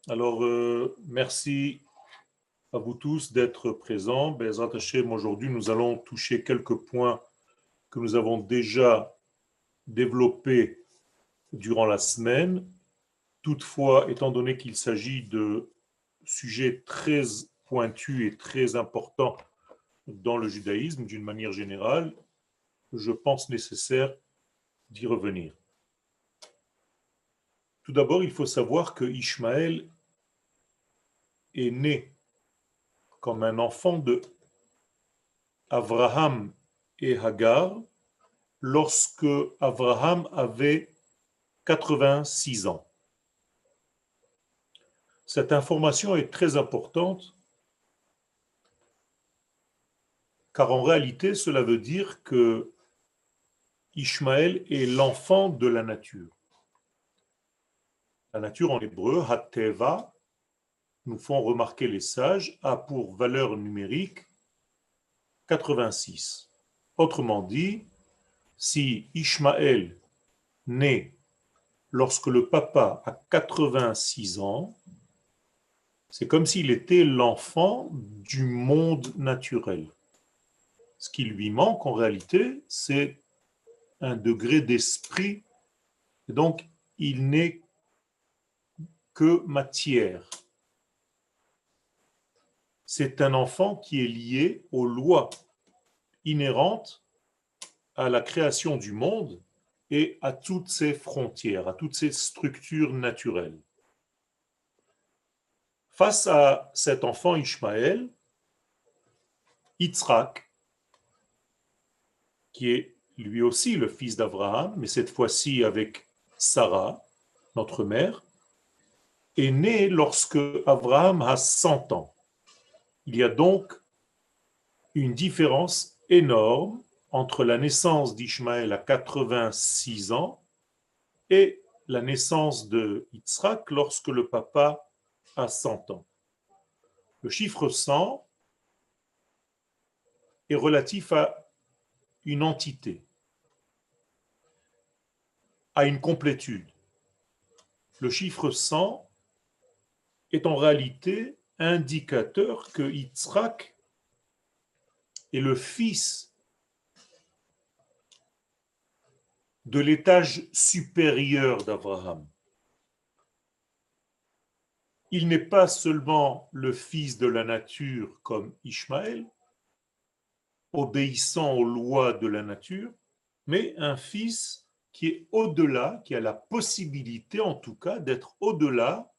Alors, merci à vous tous d'être présents. Bezrat Hashem, aujourd'hui, nous allons toucher quelques points que nous avons déjà développés durant la semaine. Toutefois, étant donné qu'il s'agit de sujets très pointus et très importants dans le judaïsme d'une manière générale, je pense nécessaire d'y revenir. Tout d'abord, il faut savoir que Ishmaël est né comme un enfant de Abraham et Hagar lorsque Abraham avait 86 ans. Cette information est très importante car en réalité, cela veut dire que Ishmaël est l'enfant de la nature. La nature en hébreu, Hateva, nous font remarquer les sages, a pour valeur numérique 86. Autrement dit, si Ishmaël naît lorsque le papa a 86 ans, c'est comme s'il était l'enfant du monde naturel. Ce qui lui manque en réalité, c'est un degré d'esprit. Et donc, il n'est que matière. C'est un enfant qui est lié aux lois inhérentes à la création du monde et à toutes ses frontières, à toutes ses structures naturelles. Face à cet enfant Ishmaël, Yitzhak, qui est lui aussi le fils d'Abraham, mais cette fois-ci avec Sarah, notre mère, est né lorsque Abraham a 100 ans. Il y a donc une différence énorme entre la naissance d'Ishmaël à 86 ans et la naissance de Yitzhak lorsque le papa a 100 ans. Le chiffre 100 est relatif à une entité, à une complétude. Le chiffre 100 est en réalité indicateur que Yitzhak est le fils de l'étage supérieur d'Abraham. Il n'est pas seulement le fils de la nature comme Ishmaël, obéissant aux lois de la nature, mais un fils qui est au-delà, qui a la possibilité en tout cas d'être au-delà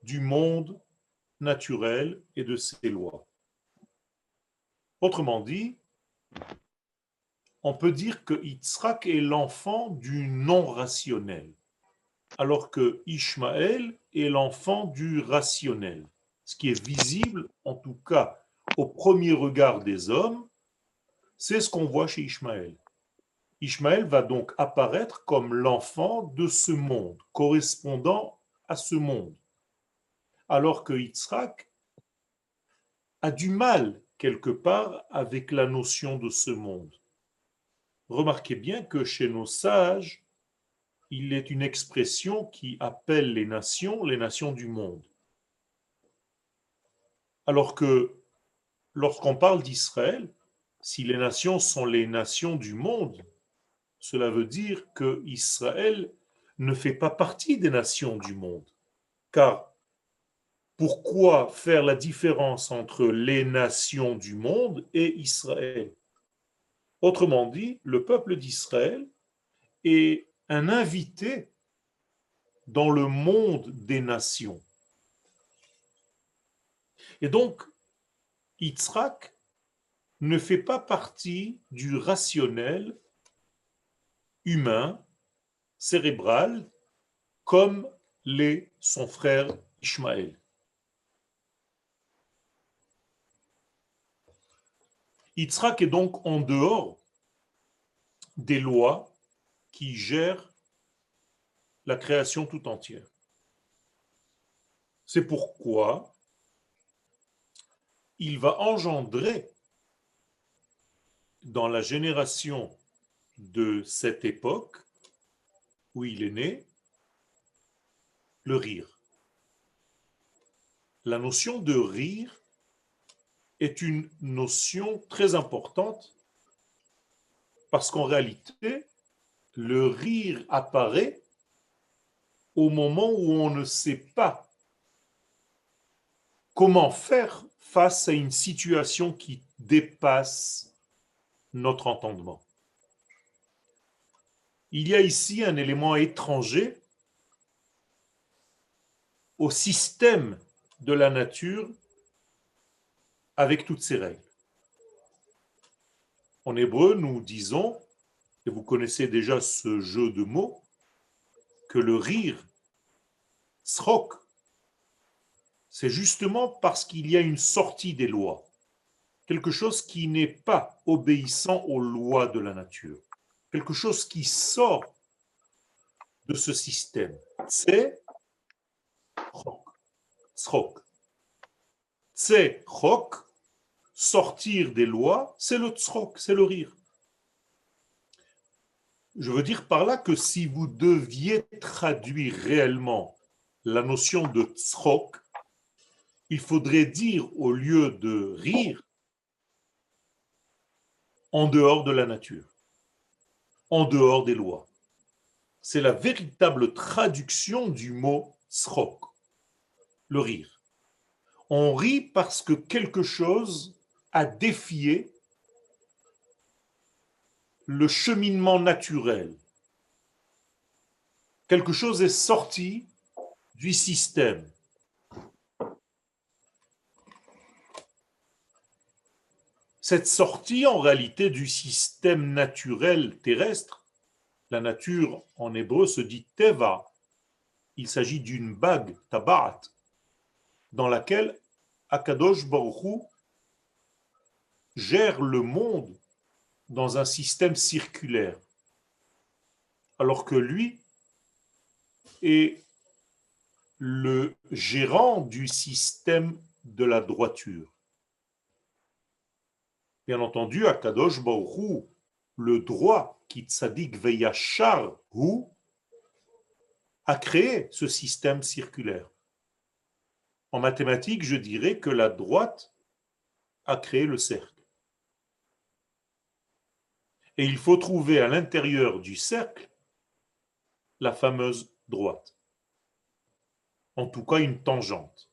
du monde naturel et de ses lois. Autrement dit, on peut dire que Yitzhak est l'enfant du non-rationnel, alors que Ishmaël est l'enfant du rationnel. Ce qui est visible, en tout cas, au premier regard des hommes, c'est ce qu'on voit chez Ishmaël. Ishmaël va donc apparaître comme l'enfant de ce monde, correspondant à ce monde, alors que Yitzhak a du mal quelque part avec la notion de ce monde. Remarquez bien que chez nos sages, il est une expression qui appelle les nations du monde. Alors que lorsqu'on parle d'Israël, si les nations sont les nations du monde, cela veut dire que Israël ne fait pas partie des nations du monde. Car pourquoi faire la différence entre les nations du monde et Israël? Autrement dit, le peuple d'Israël est un invité dans le monde des nations. Et donc, Yitzhak ne fait pas partie du rationnel humain, cérébral, comme l'est son frère Ishmaël. Yitzhak est donc en dehors des lois qui gèrent la création tout entière. C'est pourquoi il va engendrer dans la génération de cette époque où il est né le rire. La notion de rire est une notion très importante parce qu'en réalité, le rire apparaît au moment où on ne sait pas comment faire face à une situation qui dépasse notre entendement. Il y a ici un élément étranger au système de la nature avec toutes ses règles. En hébreu, nous disons, et vous connaissez déjà ce jeu de mots, que le rire, srok, c'est justement parce qu'il y a une sortie des lois, quelque chose qui n'est pas obéissant aux lois de la nature, quelque chose qui sort de ce système. C'est srok. C'est chok, sortir des lois, c'est le tsrok, c'est le rire. Je veux dire par là que si vous deviez traduire réellement la notion de tsrok, il faudrait dire au lieu de rire, en dehors de la nature, en dehors des lois. C'est la véritable traduction du mot tsrok, le rire. On rit parce que quelque chose a défié le cheminement naturel. Quelque chose est sorti du système. Cette sortie, en réalité, du système naturel terrestre, la nature en hébreu se dit teva, il s'agit d'une bague, tabaat, dans laquelle Akadosh Baruch Hu gère le monde dans un système circulaire, alors que lui est le gérant du système de la droiture. Bien entendu, Akadosh Baruch Hu, le droit, qui tzadik veyachar hu, a créé ce système circulaire. En mathématiques, je dirais que la droite a créé le cercle. Et il faut trouver à l'intérieur du cercle la fameuse droite. En tout cas, une tangente.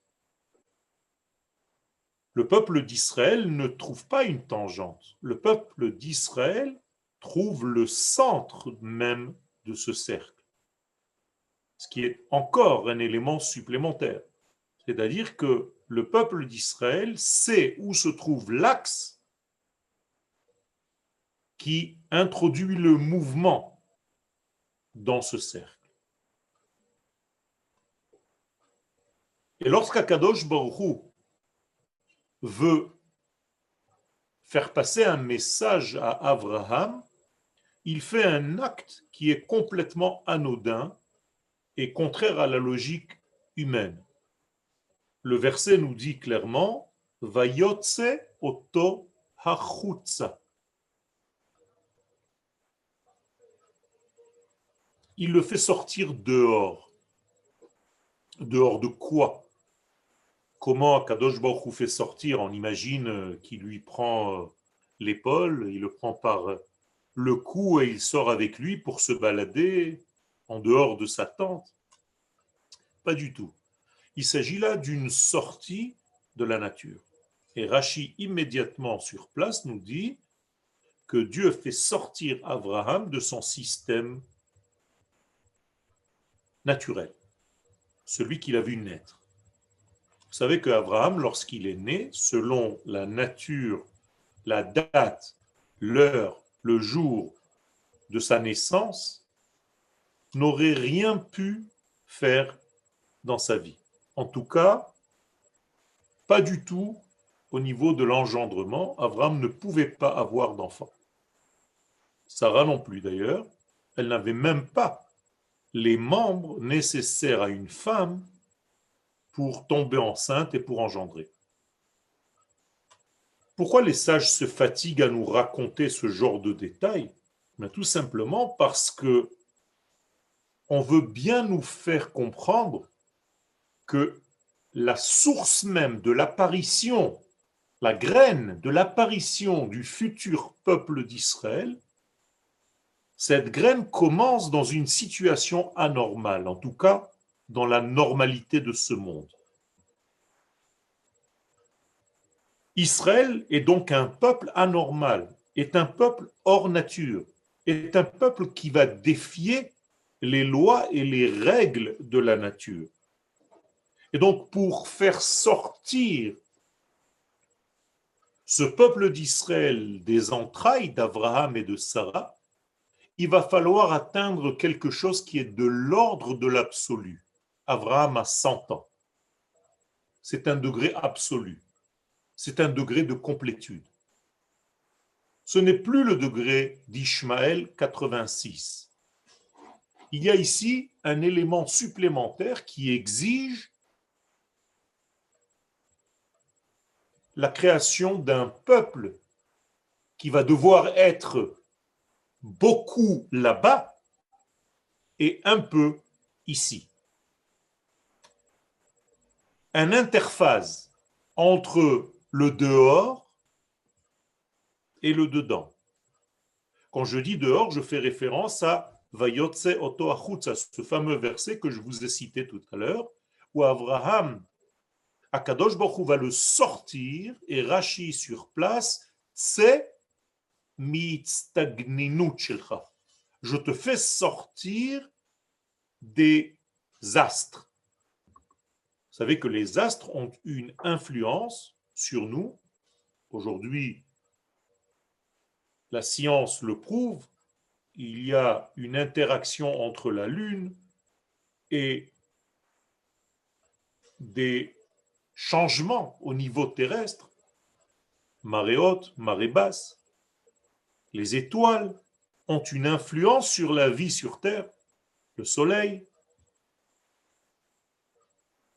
Le peuple d'Israël ne trouve pas une tangente. Le peuple d'Israël trouve le centre même de ce cercle. Ce qui est encore un élément supplémentaire. C'est-à-dire que le peuple d'Israël sait où se trouve l'axe qui introduit le mouvement dans ce cercle. Et lorsqu'Akadosh Baruch Hu veut faire passer un message à Abraham, il fait un acte qui est complètement anodin et contraire à la logique humaine. Le verset nous dit clairement Vayotse oto hachutza. Il le fait sortir dehors. Dehors de quoi? Comment Kadosh Baruch Hu fait sortir? On imagine qu'il lui prend l'épaule, il le prend par le cou et il sort avec lui pour se balader en dehors de sa tente. Pas du tout. Il s'agit là d'une sortie de la nature. Et Rashi, immédiatement sur place, nous dit que Dieu fait sortir Abraham de son système naturel, celui qu'il a vu naître. Vous savez qu'Abraham, lorsqu'il est né, selon la nature, la date, l'heure, le jour de sa naissance, n'aurait rien pu faire dans sa vie. En tout cas, pas du tout au niveau de l'engendrement. Abraham ne pouvait pas avoir d'enfant. Sarah non plus d'ailleurs. Elle n'avait même pas les membres nécessaires à une femme pour tomber enceinte et pour engendrer. Pourquoi les sages se fatiguent à nous raconter ce genre de détails? Tout simplement parce que on veut bien nous faire comprendre que la source même de l'apparition, la graine de l'apparition du futur peuple d'Israël, cette graine commence dans une situation anormale, en tout cas dans la normalité de ce monde. Israël est donc un peuple anormal, est un peuple hors nature, est un peuple qui va défier les lois et les règles de la nature. Et donc, pour faire sortir ce peuple d'Israël des entrailles d'Abraham et de Sarah, il va falloir atteindre quelque chose qui est de l'ordre de l'absolu. Abraham a 100 ans. C'est un degré absolu. C'est un degré de complétude. Ce n'est plus le degré d'Ishmaël 86. Il y a ici un élément supplémentaire qui exige la création d'un peuple qui va devoir être beaucoup là-bas et un peu ici. Une interface entre le dehors et le dedans. Quand je dis dehors, je fais référence à Vayotse Oto Achutza, ce fameux verset que je vous ai cité tout à l'heure, où Abraham, Akadosh Baruch Hu va le sortir, et Rashi sur place, c'est mitztagninut shelcha. Je te fais sortir des astres. Vous savez que les astres ont une influence sur nous. Aujourd'hui, la science le prouve, il y a une interaction entre la Lune et des changements au niveau terrestre, marée haute, marée basse. Les étoiles ont une influence sur la vie sur Terre, le Soleil.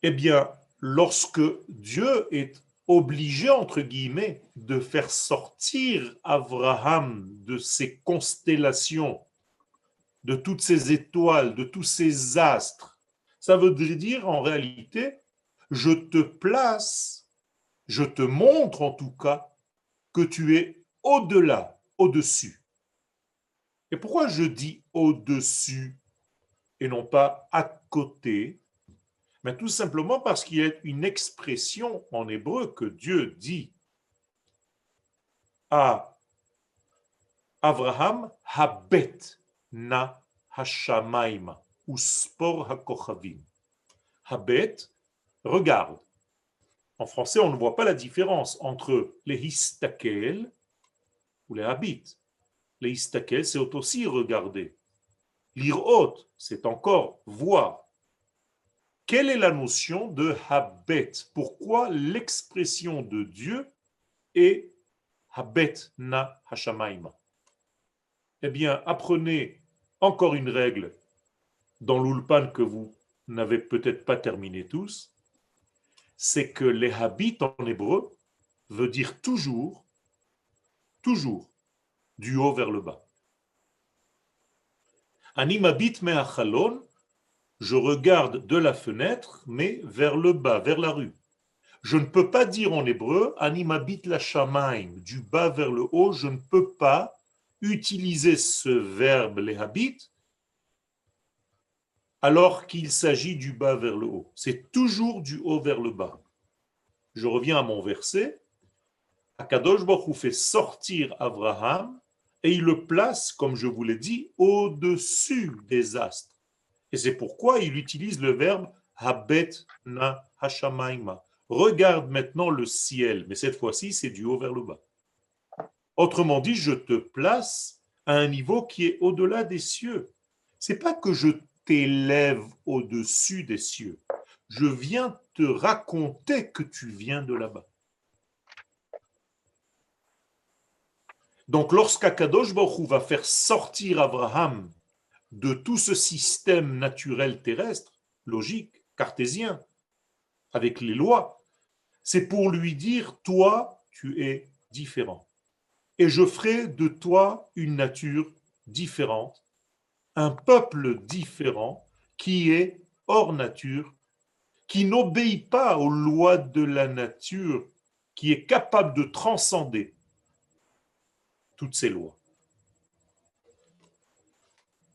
Eh bien, lorsque Dieu est obligé, entre guillemets, de faire sortir Abraham de ces constellations, de toutes ces étoiles, de tous ces astres, ça veut dire en réalité, je te place, je te montre en tout cas que tu es au-delà, au-dessus. Et pourquoi je dis au-dessus et non pas à côté? Mais tout simplement parce qu'il y a une expression en hébreu que Dieu dit à Abraham, Habet na hashamaima, ou spor hakochavim. Habet, regarde. En français, on ne voit pas la différence entre les histakel ou les habit. Les histakel, c'est aussi regarder. L'irot, c'est encore voir. Quelle est la notion de habet? Pourquoi l'expression de Dieu est habet na hashamaima? Eh bien, apprenez encore une règle dans l'ulpan que vous n'avez peut-être pas terminé tous, c'est que les habit en hébreu veut dire toujours, toujours, du haut vers le bas. Anim habit me'achalon, je regarde de la fenêtre, mais vers le bas, vers la rue. Je ne peux pas dire en hébreu, anim habit la shamaim, du bas vers le haut, je ne peux pas utiliser ce verbe les habit alors qu'il s'agit du bas vers le haut. C'est toujours du haut vers le bas. Je reviens à mon verset. Akadosh Baruch Hu fait sortir Abraham et il le place, comme je vous l'ai dit, au-dessus des astres. Et c'est pourquoi il utilise le verbe habet na hashamaima. Regarde maintenant le ciel, mais cette fois-ci, c'est du haut vers le bas. Autrement dit, je te place à un niveau qui est au-delà des cieux. C'est pas que je t'élève au-dessus des cieux. Je viens te raconter que tu viens de là-bas. Donc, lorsqu'Akadosh Baruch Hu va faire sortir Abraham de tout ce système naturel terrestre, logique, cartésien, avec les lois, c'est pour lui dire, toi, tu es différent. Et je ferai de toi une nature différente, un peuple différent qui est hors nature, qui n'obéit pas aux lois de la nature, qui est capable de transcender toutes ces lois.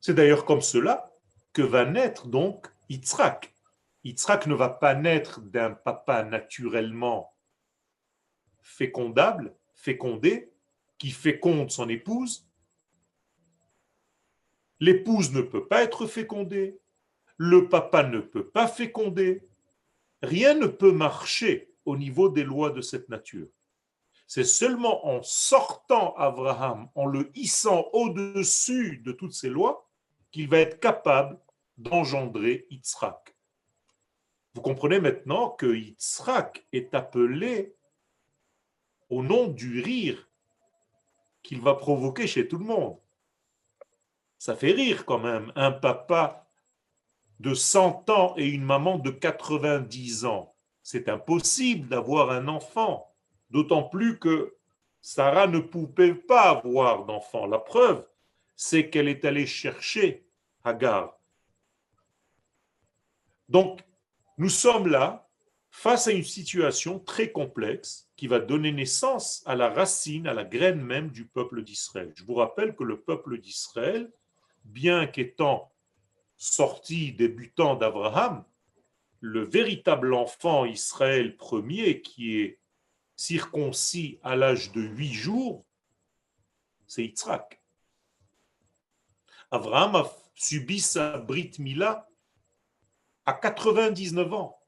C'est d'ailleurs comme cela que va naître donc Yitzhak. Yitzhak ne va pas naître d'un papa naturellement fécondé, qui féconde son épouse. L'épouse ne peut pas être fécondée, le papa ne peut pas féconder. Rien ne peut marcher au niveau des lois de cette nature. C'est seulement en sortant Abraham, en le hissant au-dessus de toutes ces lois, qu'il va être capable d'engendrer Yitzhak. Vous comprenez maintenant que Yitzhak est appelé au nom du rire qu'il va provoquer chez tout le monde. Ça fait rire quand même, un papa de 100 ans et une maman de 90 ans. C'est impossible d'avoir un enfant, d'autant plus que Sarah ne pouvait pas avoir d'enfant. La preuve, c'est qu'elle est allée chercher Hagar. Donc, nous sommes là face à une situation très complexe qui va donner naissance à la racine, à la graine même du peuple d'Israël. Je vous rappelle que le peuple d'Israël, bien qu'étant sorti débutant d'Abraham, le véritable enfant Israël premier qui est circoncis à l'âge de 8 jours, c'est Yitzhak. Abraham a subi sa Brit Mila à 99 ans.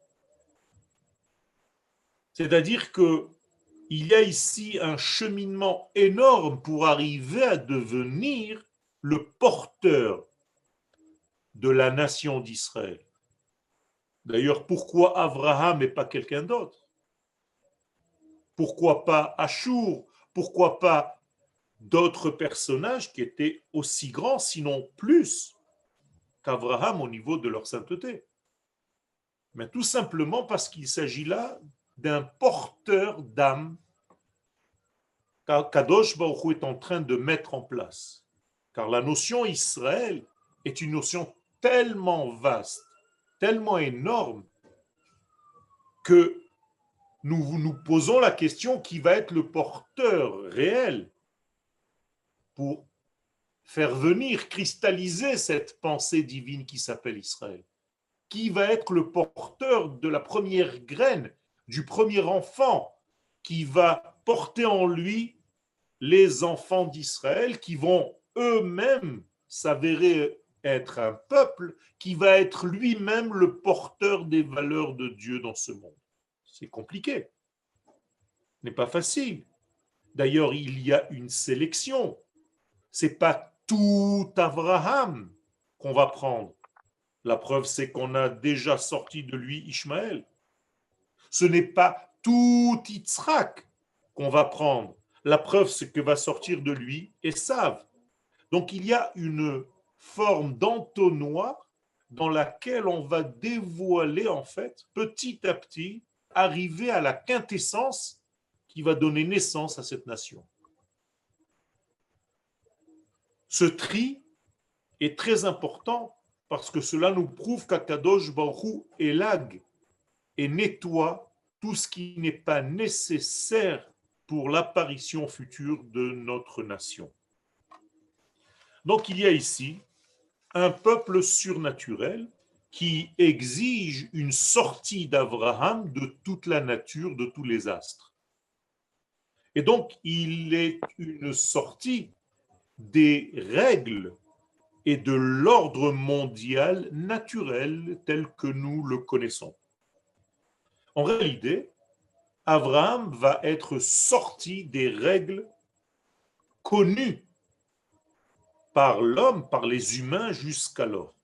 C'est-à-dire que il y a ici un cheminement énorme pour arriver à devenir le porteur de la nation d'Israël. D'ailleurs, pourquoi Abraham et pas quelqu'un d'autre? Pourquoi pas Achour? Pourquoi pas d'autres personnages qui étaient aussi grands, sinon plus, qu'Abraham au niveau de leur sainteté? Mais tout simplement parce qu'il s'agit là d'un porteur d'âme qu'Akadosh Baruch Hu est en train de mettre en place. Car la notion Israël est une notion tellement vaste, tellement énorme, que nous nous posons la question qui va être le porteur réel pour faire venir, cristalliser cette pensée divine qui s'appelle Israël. Qui va être le porteur de la première graine, du premier enfant, qui va porter en lui les enfants d'Israël, qui vont eux-mêmes s'avérer être un peuple, qui va être lui-même le porteur des valeurs de Dieu dans ce monde. C'est compliqué, ce n'est pas facile. D'ailleurs, il y a une sélection. C'est pas tout Abraham qu'on va prendre. La preuve, c'est qu'on a déjà sorti de lui Ishmaël. Ce n'est pas tout Yitzhak qu'on va prendre. La preuve, c'est que va sortir de lui Esav. Donc, il y a une forme d'entonnoir dans laquelle on va dévoiler, en fait, petit à petit, arriver à la quintessence qui va donner naissance à cette nation. Ce tri est très important parce que cela nous prouve qu'Akadosh Baruch Hu élague et nettoie tout ce qui n'est pas nécessaire pour l'apparition future de notre nation. Donc il y a ici un peuple surnaturel qui exige une sortie d'Abraham de toute la nature, de tous les astres. Et donc il est une sortie des règles et de l'ordre mondial naturel tel que nous le connaissons. En réalité, Abraham va être sorti des règles connues par l'homme, par les humains jusqu'alors.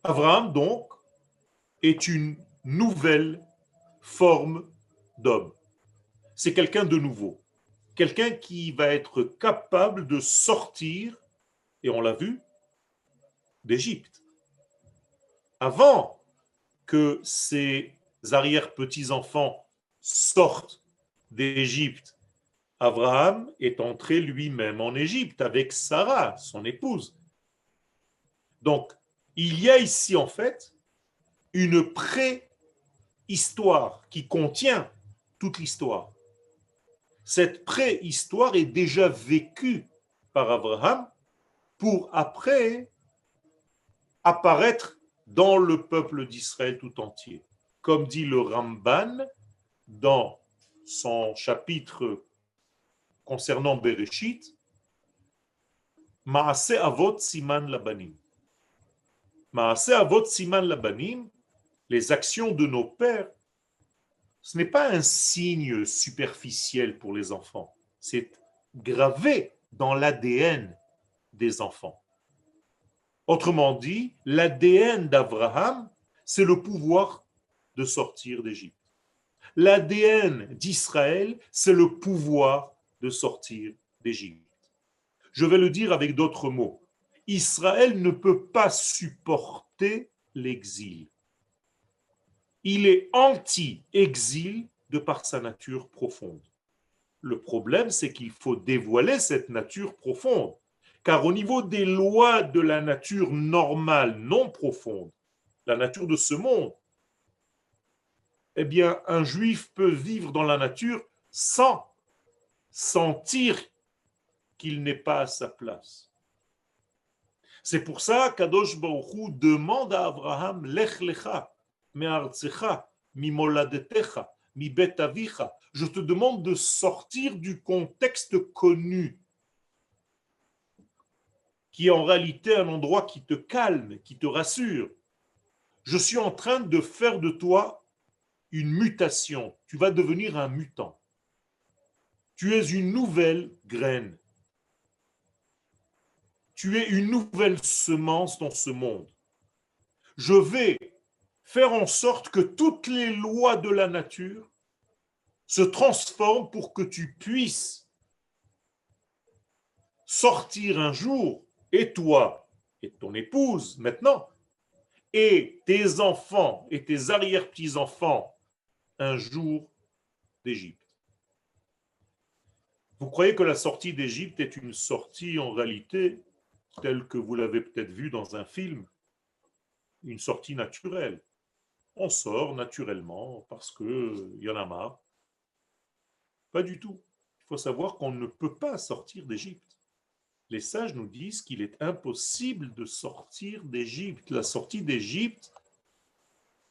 Abraham, donc, est une nouvelle forme d'homme. C'est quelqu'un de nouveau, quelqu'un qui va être capable de sortir, et on l'a vu, d'Égypte. Avant que ses arrière-petits-enfants sortent d'Égypte, Abraham est entré lui-même en Égypte avec Sarah, son épouse. Donc, il y a ici en fait une préhistoire qui contient toute l'histoire. Cette préhistoire est déjà vécue par Abraham pour après apparaître dans le peuple d'Israël tout entier. Comme dit le Ramban dans son chapitre concernant Bereshit, Maase Avot Siman Labanim. Maase Avot Siman Labanim, les actions de nos pères, ce n'est pas un signe superficiel pour les enfants, c'est gravé dans l'ADN des enfants. Autrement dit, l'ADN d'Abraham, c'est le pouvoir de sortir d'Égypte. L'ADN d'Israël, c'est le pouvoir de sortir d'Égypte. Je vais le dire avec d'autres mots. Israël ne peut pas supporter l'exil. Il est anti-exil de par sa nature profonde. Le problème, c'est qu'il faut dévoiler cette nature profonde. Car au niveau des lois de la nature normale, non profonde, la nature de ce monde, eh bien, un juif peut vivre dans la nature sans sentir qu'il n'est pas à sa place. C'est pour ça qu'Kadosh Baruch Hu demande à Abraham, Lech lecha, me'artzecha, mimoladetecha, mi bet avicha. Je te demande de sortir du contexte connu, qui est en réalité un endroit qui te calme, qui te rassure. Je suis en train de faire de toi une mutation. Tu vas devenir un mutant. Tu es une nouvelle graine. Tu es une nouvelle semence dans ce monde. Je vais faire en sorte que toutes les lois de la nature se transforment pour que tu puisses sortir un jour, et toi, et ton épouse maintenant, et tes enfants et tes arrière-petits-enfants, un jour d'Égypte. Vous croyez que la sortie d'Égypte est une sortie en réalité telle que vous l'avez peut-être vue dans un film, une sortie naturelle. On sort naturellement parce qu'il y en a marre. Pas du tout. Il faut savoir qu'on ne peut pas sortir d'Égypte. Les sages nous disent qu'il est impossible de sortir d'Égypte. La sortie d'Égypte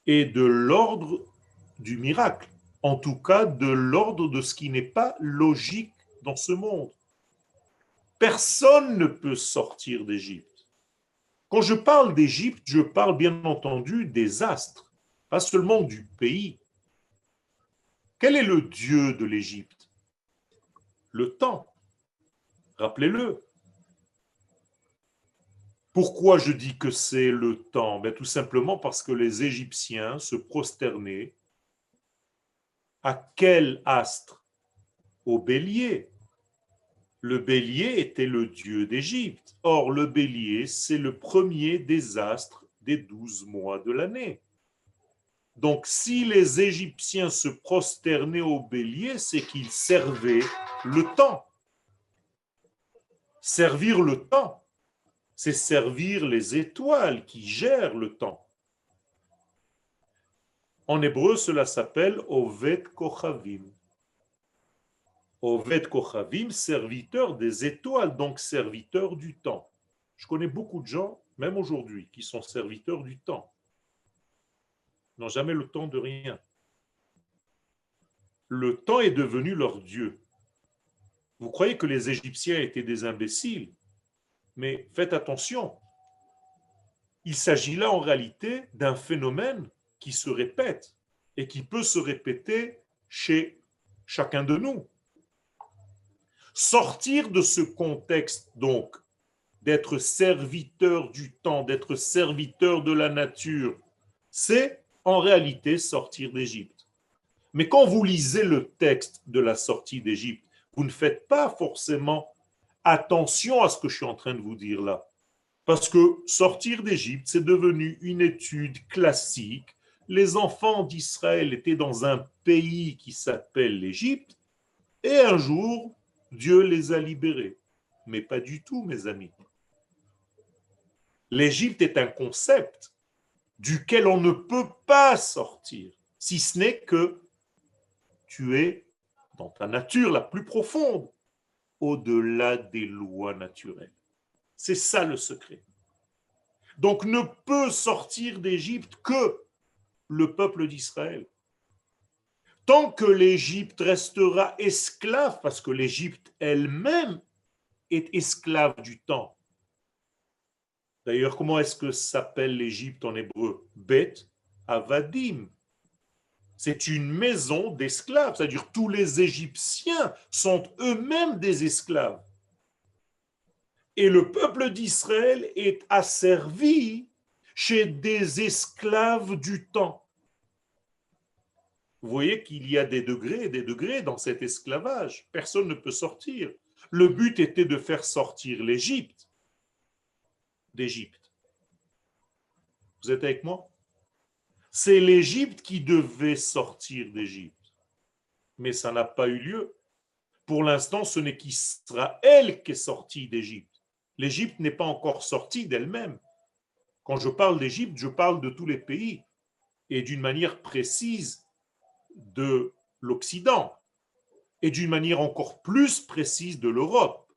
est de l'ordre du miracle. En tout cas, de l'ordre de ce qui n'est pas logique dans ce monde. Personne ne peut sortir d'Égypte. Quand je parle d'Égypte, je parle bien entendu des astres, pas seulement du pays. Quel est le dieu de l'Égypte? Le temps. Rappelez-le. Pourquoi je dis que c'est le temps? Ben, tout simplement parce que les Égyptiens se prosternaient à quel astre? Au bélier. Le bélier était le dieu d'Égypte. Or, le bélier, c'est le premier des astres des 12 mois de l'année. Donc, si les Égyptiens se prosternaient au bélier, c'est qu'ils servaient le temps. Servir le temps, c'est servir les étoiles qui gèrent le temps. En hébreu, cela s'appelle Oved Kochavim. Oved Kochavim, serviteur des étoiles, donc serviteur du temps. Je connais beaucoup de gens, même aujourd'hui, qui sont serviteurs du temps. Ils n'ont jamais le temps de rien. Le temps est devenu leur dieu. Vous croyez que les Égyptiens étaient des imbéciles? Mais faites attention. Il s'agit là en réalité d'un phénomène qui se répète et qui peut se répéter chez chacun de nous. Sortir de ce contexte, donc, d'être serviteur du temps, d'être serviteur de la nature, c'est en réalité sortir d'Égypte. Mais quand vous lisez le texte de la sortie d'Égypte, vous ne faites pas forcément attention à ce que je suis en train de vous dire là. Parce que sortir d'Égypte, c'est devenu une étude classique. Les enfants d'Israël étaient dans un pays qui s'appelle l'Égypte, et un jour, Dieu les a libérés. Mais pas du tout, mes amis. L'Égypte est un concept. duquel on ne peut pas sortir, si ce n'est que tu es dans ta nature la plus profonde, au-delà des lois naturelles. C'est ça le secret. Donc ne peut sortir d'Égypte que le peuple d'Israël. Tant que l'Égypte restera esclave, parce que l'Égypte elle-même est esclave du temps. D'ailleurs, comment est-ce que s'appelle l'Égypte en hébreu? Bet Avadim. C'est une maison d'esclaves, c'est-à-dire tous les Égyptiens sont eux-mêmes des esclaves. Et le peuple d'Israël est asservi chez des esclaves du temps. Vous voyez qu'il y a des degrés et des degrés dans cet esclavage. Personne ne peut sortir. Le but était de faire sortir l'Égypte d'Égypte. Vous êtes avec moi? C'est l'Égypte qui devait sortir d'Égypte. Mais ça n'a pas eu lieu. Pour l'instant, ce n'est qu'Israël qui est sorti d'Égypte. L'Égypte n'est pas encore sortie d'elle-même. Quand je parle d'Égypte, je parle de tous les pays et d'une manière précise de l'Occident et d'une manière encore plus précise de l'Europe.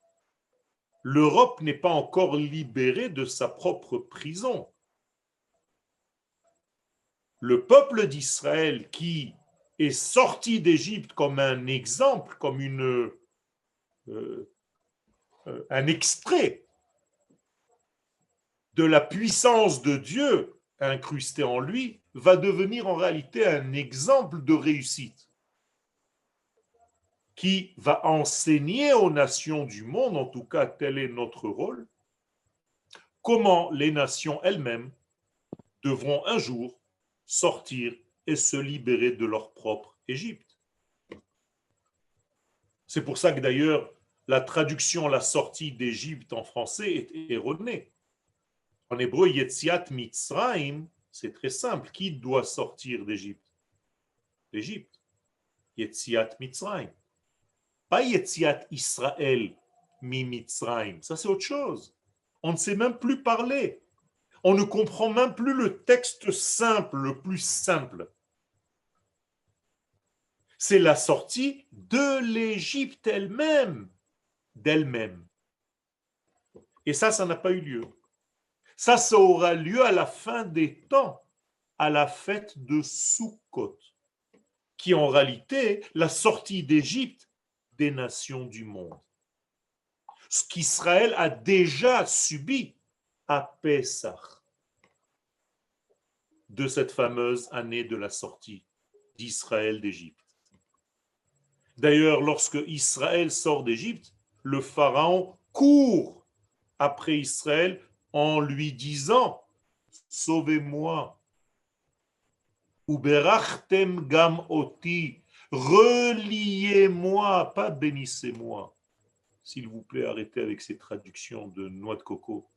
L'Europe n'est pas encore libérée de sa propre prison. Le peuple d'Israël qui est sorti d'Égypte comme un exemple, comme un extrait de la puissance de Dieu incrustée en lui, va devenir en réalité un exemple de réussite qui va enseigner aux nations du monde, en tout cas tel est notre rôle, comment les nations elles-mêmes devront un jour sortir et se libérer de leur propre Égypte. C'est pour ça que d'ailleurs la traduction la sortie d'Égypte en français est erronée. En hébreu, Yetziat Mitzrayim, c'est très simple. Qui doit sortir d'Égypte? L'Égypte. Yetziat Mitzrayim. Pas Yetziat Israël mi Mitzrayim. Ça, c'est autre chose. On ne sait même plus parler. On ne comprend même plus le texte simple, le plus simple. C'est la sortie de l'Égypte elle-même, d'elle-même. Et ça n'a pas eu lieu. Ça aura lieu à la fin des temps, à la fête de Sukkot, qui est en réalité la sortie d'Égypte des nations du monde. Ce qu'Israël a déjà subi à Pessah, de cette fameuse année de la sortie d'Israël d'Égypte. D'ailleurs, lorsque Israël sort d'Égypte, le pharaon court après Israël en lui disant « Sauvez-moi » ou « Berachtem gam oti » reliez-moi, pas bénissez-moi. S'il vous plaît, arrêtez avec ces traductions de noix de coco.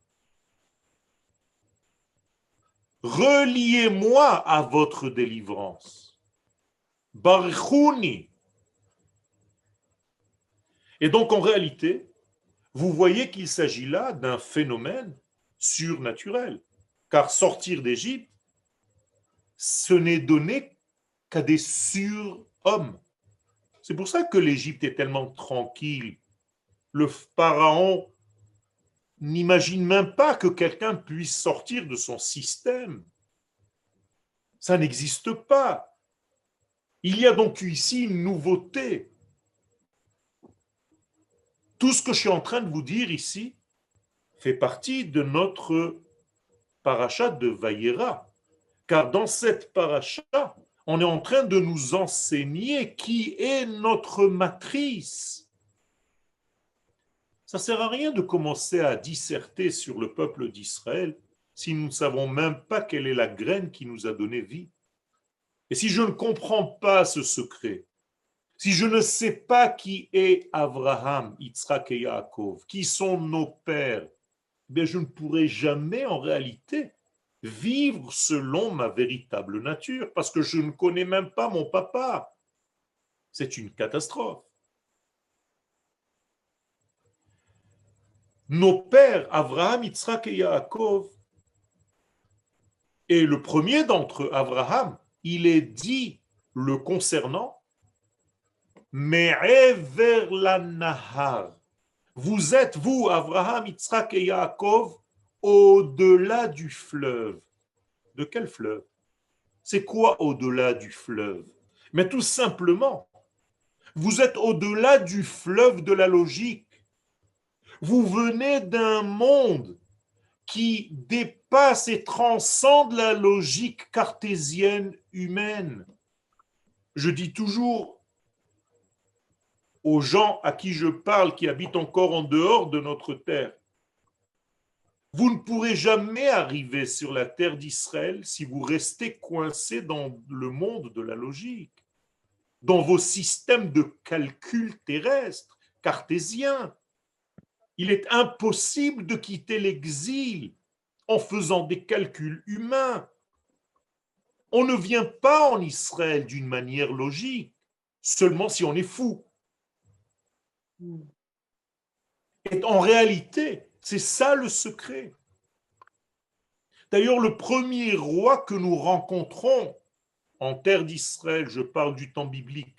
Reliez-moi à votre délivrance. Barchouni. Et donc, en réalité, vous voyez qu'il s'agit là d'un phénomène surnaturel. Car sortir d'Égypte, ce n'est donné qu'à des surhommes. C'est pour ça que l'Égypte est tellement tranquille. Le pharaon n'imagine même pas que quelqu'un puisse sortir de son système. Ça n'existe pas. Il y a donc ici une nouveauté. Tout ce que je suis en train de vous dire ici fait partie de notre paracha de Vayera. Car dans cette paracha, on est en train de nous enseigner qui est notre matrice. Ça ne sert à rien de commencer à disserter sur le peuple d'Israël si nous ne savons même pas quelle est la graine qui nous a donné vie. Et si je ne comprends pas ce secret, si je ne sais pas qui est Abraham, Yitzhak et Yaakov, qui sont nos pères, bien je ne pourrai jamais en réalité vivre selon ma véritable nature, parce que je ne connais même pas mon papa. C'est une catastrophe. Nos pères, Abraham, Yitzhak et Yaakov, Et le premier d'entre eux, Abraham, il est dit le concernant, Me'ever la nahar. Vous êtes, vous, Abraham, Yitzhak et Yaakov, au-delà du fleuve. De quel fleuve? C'est quoi au-delà du fleuve? Mais tout simplement, vous êtes au-delà du fleuve de la logique. Vous venez d'un monde qui dépasse et transcende la logique cartésienne humaine. Je dis toujours aux gens à qui je parle, qui habitent encore en dehors de notre terre, vous ne pourrez jamais arriver sur la terre d'Israël si vous restez coincé dans le monde de la logique, dans vos systèmes de calcul terrestres, cartésiens. Il est impossible de quitter l'exil en faisant des calculs humains. On ne vient pas en Israël d'une manière logique, seulement si on est fou. Et en réalité, c'est ça le secret. D'ailleurs, le premier roi que nous rencontrons en terre d'Israël, je parle du temps biblique,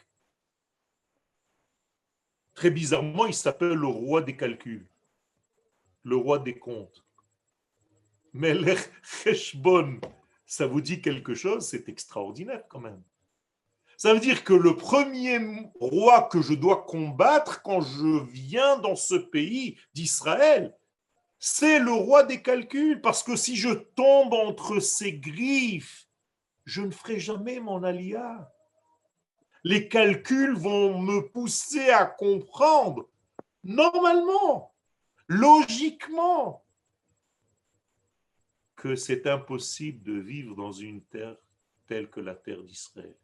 très bizarrement, il s'appelle le roi des calculs, le roi des comptes. Melech Cheshbon, ça vous dit quelque chose? C'est extraordinaire quand même. Ça veut dire que le premier roi que je dois combattre quand je viens dans ce pays d'Israël, c'est le roi des calculs, parce que si je tombe entre ses griffes, je ne ferai jamais mon alia. Les calculs vont me pousser à comprendre, normalement, logiquement, que c'est impossible de vivre dans une terre telle que la terre d'Israël.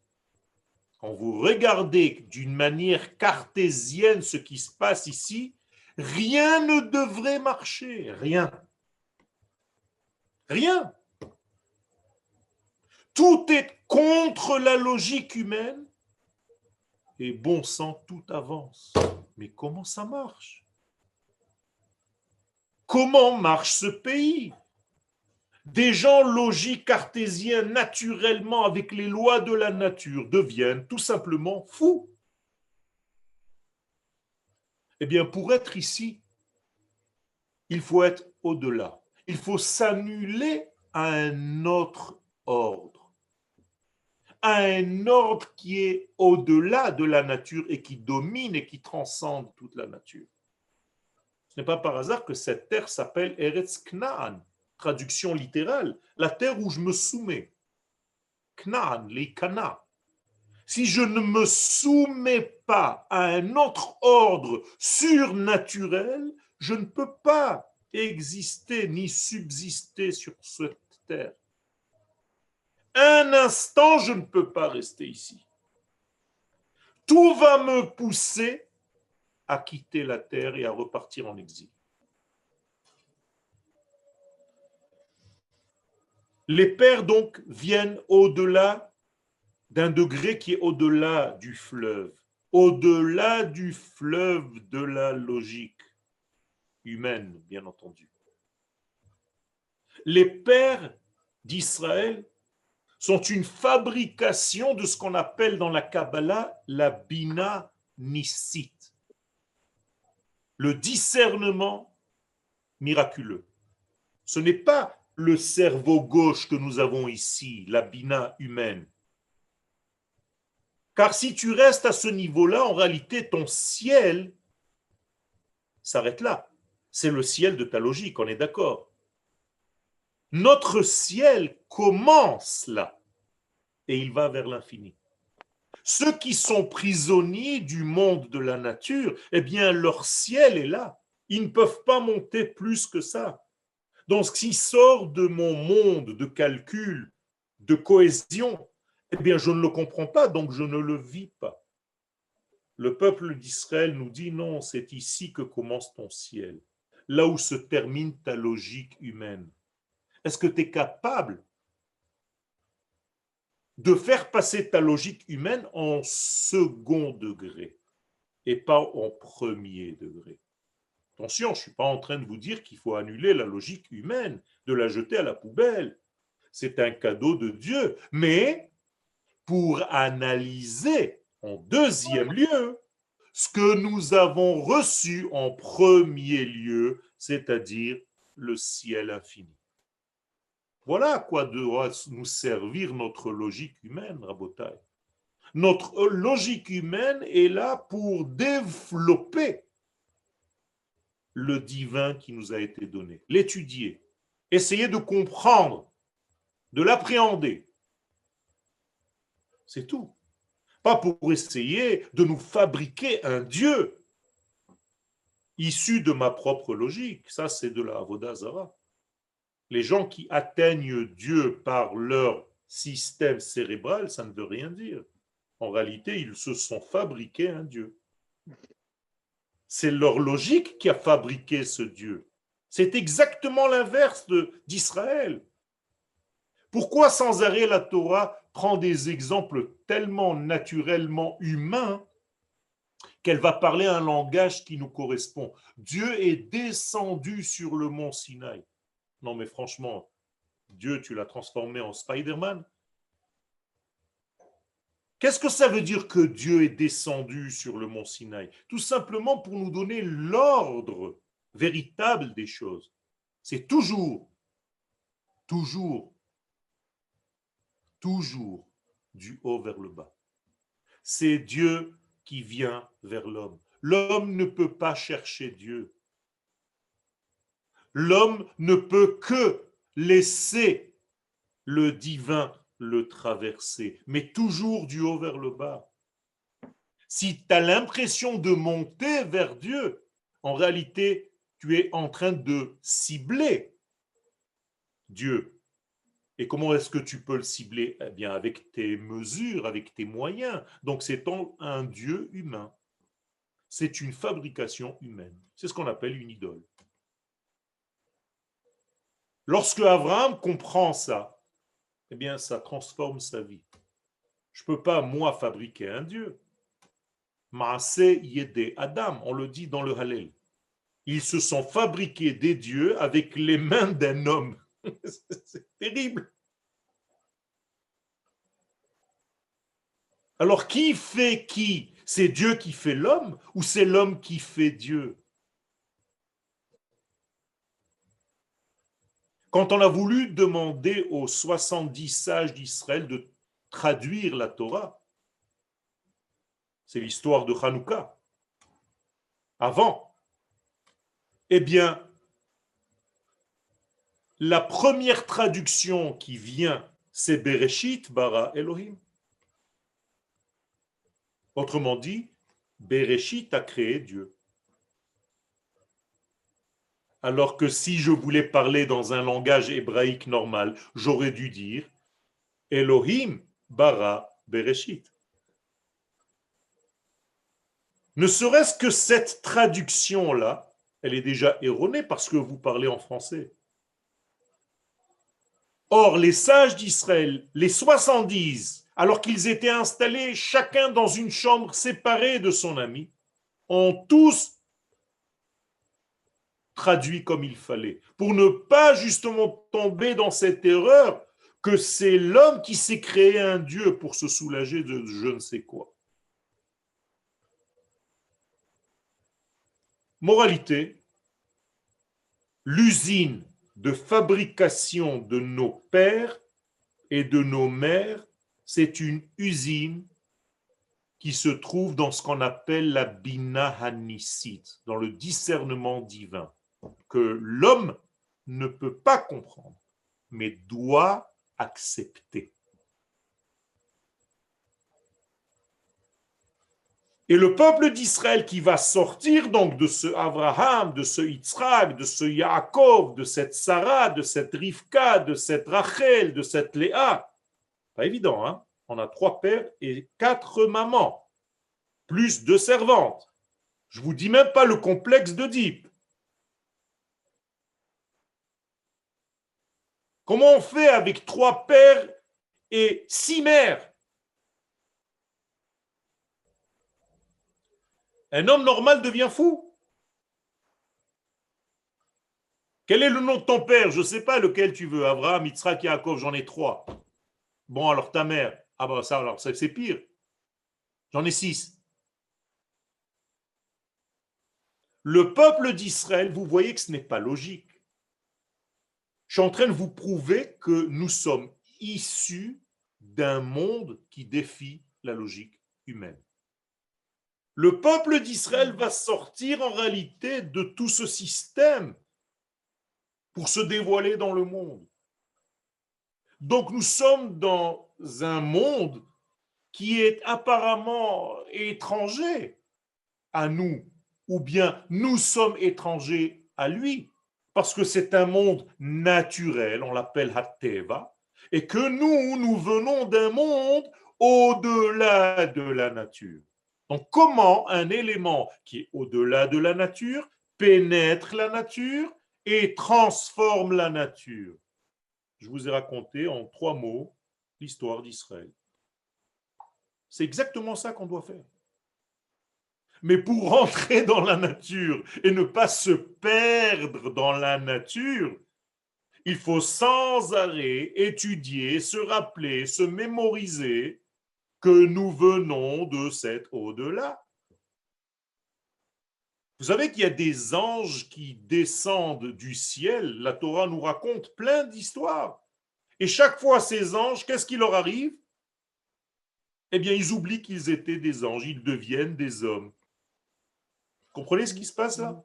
Quand vous regardez d'une manière cartésienne ce qui se passe ici, rien ne devrait marcher, rien. Rien. Tout est contre la logique humaine et bon sang, tout avance. Mais comment ça marche? Comment marche ce pays? Des gens logiques cartésiens naturellement avec les lois de la nature deviennent tout simplement fous. Eh bien, pour être ici, il faut être au-delà. Il faut s'annuler à un autre ordre. À un ordre qui est au-delà de la nature et qui domine et qui transcende toute la nature. Ce n'est pas par hasard que cette terre s'appelle Eretz Knaan, traduction littérale, la terre où je me soumets. Knaan, les Kana. Si je ne me soumets pas à un autre ordre surnaturel, je ne peux pas exister ni subsister sur cette terre. Un instant, je ne peux pas rester ici. Tout va me pousser à quitter la terre et à repartir en exil. Les pères, donc, viennent au-delà d'un degré qui est au-delà du fleuve de la logique humaine, bien entendu. Les pères d'Israël sont une fabrication de ce qu'on appelle dans la Kabbalah la Bina Nissit, le discernement miraculeux. Ce n'est pas le cerveau gauche que nous avons ici, la Bina humaine. Car si tu restes à ce niveau-là, en réalité, ton ciel s'arrête là. C'est le ciel de ta logique, on est d'accord. Notre ciel commence là et il va vers l'infini. Ceux qui sont prisonniers du monde de la nature, eh bien, leur ciel est là. Ils ne peuvent pas monter plus que ça. Donc, ce qui sort de mon monde de calcul, de cohésion, eh bien, je ne le comprends pas, donc je ne le vis pas. Le peuple d'Israël nous dit non, c'est ici que commence ton ciel, là où se termine ta logique humaine. Est-ce que tu es capable de faire passer ta logique humaine en second degré et pas en premier degré? Attention, je ne suis pas en train de vous dire qu'il faut annuler la logique humaine, de la jeter à la poubelle. c'est un cadeau de Dieu. Mais pour analyser en deuxième lieu ce que nous avons reçu en premier lieu, c'est-à-dire le ciel infini. Voilà à quoi doit nous servir notre logique humaine, Rabotai. Notre logique humaine est là pour développer le divin qui nous a été donné, l'étudier, essayer de comprendre, de l'appréhender. C'est tout. Pas pour essayer de nous fabriquer un Dieu issu de ma propre logique. Ça, c'est de la Avodah Zarah. Les gens qui atteignent Dieu par leur système cérébral, ça ne veut rien dire. En réalité, ils se sont fabriqués un Dieu. C'est leur logique qui a fabriqué ce Dieu. C'est exactement l'inverse d'Israël. Pourquoi sans arrêt la Torah prend des exemples tellement naturellement humains qu'elle va parler un langage qui nous correspond? Dieu est descendu sur le mont Sinaï. Non mais franchement, Dieu, tu l'as transformé en Spider-Man? Qu'est-ce que ça veut dire que Dieu est descendu sur le mont Sinaï? Tout simplement pour nous donner l'ordre véritable des choses. C'est toujours, toujours, toujours du haut vers le bas. C'est Dieu qui vient vers l'homme. L'homme ne peut pas chercher Dieu. L'homme ne peut que laisser le divin le traverser, mais toujours du haut vers le bas. Si tu as l'impression de monter vers Dieu, en réalité, tu es en train de cibler Dieu. Et comment est-ce que tu peux le cibler? Eh bien, avec tes mesures, avec tes moyens. Donc, c'est un Dieu humain. C'est une fabrication humaine. C'est ce qu'on appelle une idole. Lorsque Abraham comprend ça, eh bien, ça transforme sa vie. Je ne peux pas, moi, fabriquer un Dieu. Maaseh yedé Adam, on le dit dans le Hallel. Ils se sont fabriqués des dieux avec les mains d'un homme. C'est terrible. Alors, qui fait qui? C'est Dieu qui fait l'homme ou c'est l'homme qui fait Dieu? Quand on a voulu demander aux 70 sages d'Israël de traduire la Torah, c'est l'histoire de Hanouka, avant, eh bien, la première traduction qui vient, c'est Bereshit bara Elohim. Autrement dit, Bereshit a créé Dieu. Alors que si je voulais parler dans un langage hébraïque normal, j'aurais dû dire Elohim bara Bereshit. Ne serait-ce que cette traduction-là, elle est déjà erronée parce que vous parlez en français. Or, les sages d'Israël, les 70, alors qu'ils étaient installés chacun dans une chambre séparée de son ami, ont tous traduit comme il fallait, pour ne pas justement tomber dans cette erreur que c'est l'homme qui s'est créé un Dieu pour se soulager de je ne sais quoi. Moralité, l'usine de fabrication de nos pères et de nos mères, c'est une usine qui se trouve dans ce qu'on appelle la Bina Hanissit, dans le discernement divin, que l'homme ne peut pas comprendre, mais doit accepter. Et le peuple d'Israël qui va sortir donc de ce Abraham, de ce Yitzhak, de ce Yaakov, de cette Sarah, de cette Rivka, de cette Rachel, de cette Léa, pas évident, hein? On a 3 pères et 4 mamans, plus 2 servantes. Je vous dis même pas le complexe d'Oedipe. Comment on fait avec 3 pères et 6 mères? Un homme normal devient fou. Quel est le nom de ton père? Je ne sais pas lequel tu veux. Abraham, Yitzhak, Yaakov, j'en ai 3. Bon, alors ta mère. Ah ben ça, alors c'est pire. J'en ai 6. Le peuple d'Israël, vous voyez que ce n'est pas logique. Je suis en train de vous prouver que nous sommes issus d'un monde qui défie la logique humaine. Le peuple d'Israël va sortir en réalité de tout ce système pour se dévoiler dans le monde. Donc nous sommes dans un monde qui est apparemment étranger à nous, ou bien nous sommes étrangers à lui, parce que c'est un monde naturel, on l'appelle Hatteva, et que nous venons d'un monde au-delà de la nature. Donc comment un élément qui est au-delà de la nature pénètre la nature et transforme la nature? Je vous ai raconté en 3 mots l'histoire d'Israël. C'est exactement ça qu'on doit faire. Mais pour rentrer dans la nature et ne pas se perdre dans la nature, il faut sans arrêt étudier, se rappeler, se mémoriser que nous venons de cet au-delà. Vous savez qu'il y a des anges qui descendent du ciel. La Torah nous raconte plein d'histoires. Et chaque fois, ces anges, qu'est-ce qui leur arrive? Eh bien, ils oublient qu'ils étaient des anges. Ils deviennent des hommes. Comprenez ce qui se passe là?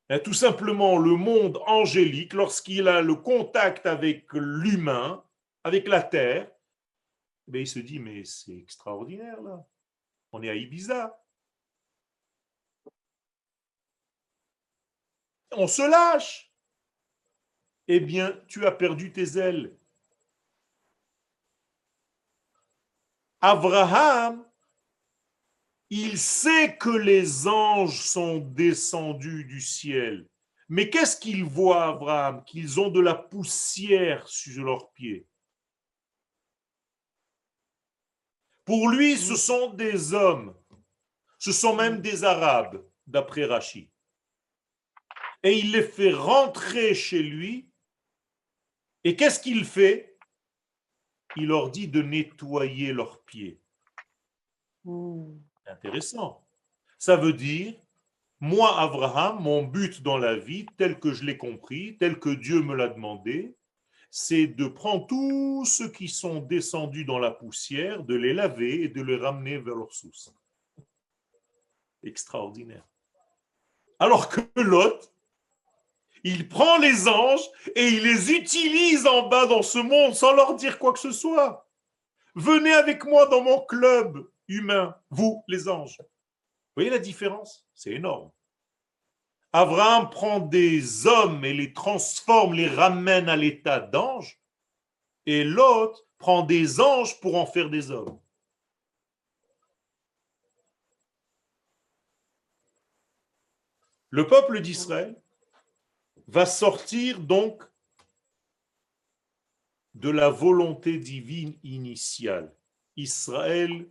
Et tout simplement, le monde angélique, lorsqu'il a le contact avec l'humain, avec la terre, ben il se dit, mais c'est extraordinaire là. On est à Ibiza. On se lâche. Eh bien, tu as perdu tes ailes. Abraham, il sait que les anges sont descendus du ciel. Mais qu'est-ce qu'il voit, Abraham? Qu'ils ont de la poussière sur leurs pieds. Pour lui, ce sont des hommes. Ce sont même des Arabes, d'après Rachi. Et il les fait rentrer chez lui. Et qu'est-ce qu'il fait? Il leur dit de nettoyer leurs pieds. Intéressant. Ça veut dire, moi, Abraham, mon but dans la vie, tel que je l'ai compris, tel que Dieu me l'a demandé, c'est de prendre tous ceux qui sont descendus dans la poussière, de les laver et de les ramener vers leur source. Extraordinaire. Alors que l'autre, il prend les anges et il les utilise en bas dans ce monde sans leur dire quoi que ce soit. Venez avec moi dans mon club humain, vous, les anges. Vous voyez la différence? C'est énorme. Abraham prend des hommes et les transforme, les ramène à l'état d'ange, et l'autre prend des anges pour en faire des hommes. Le peuple d'Israël va sortir donc de la volonté divine initiale. Israël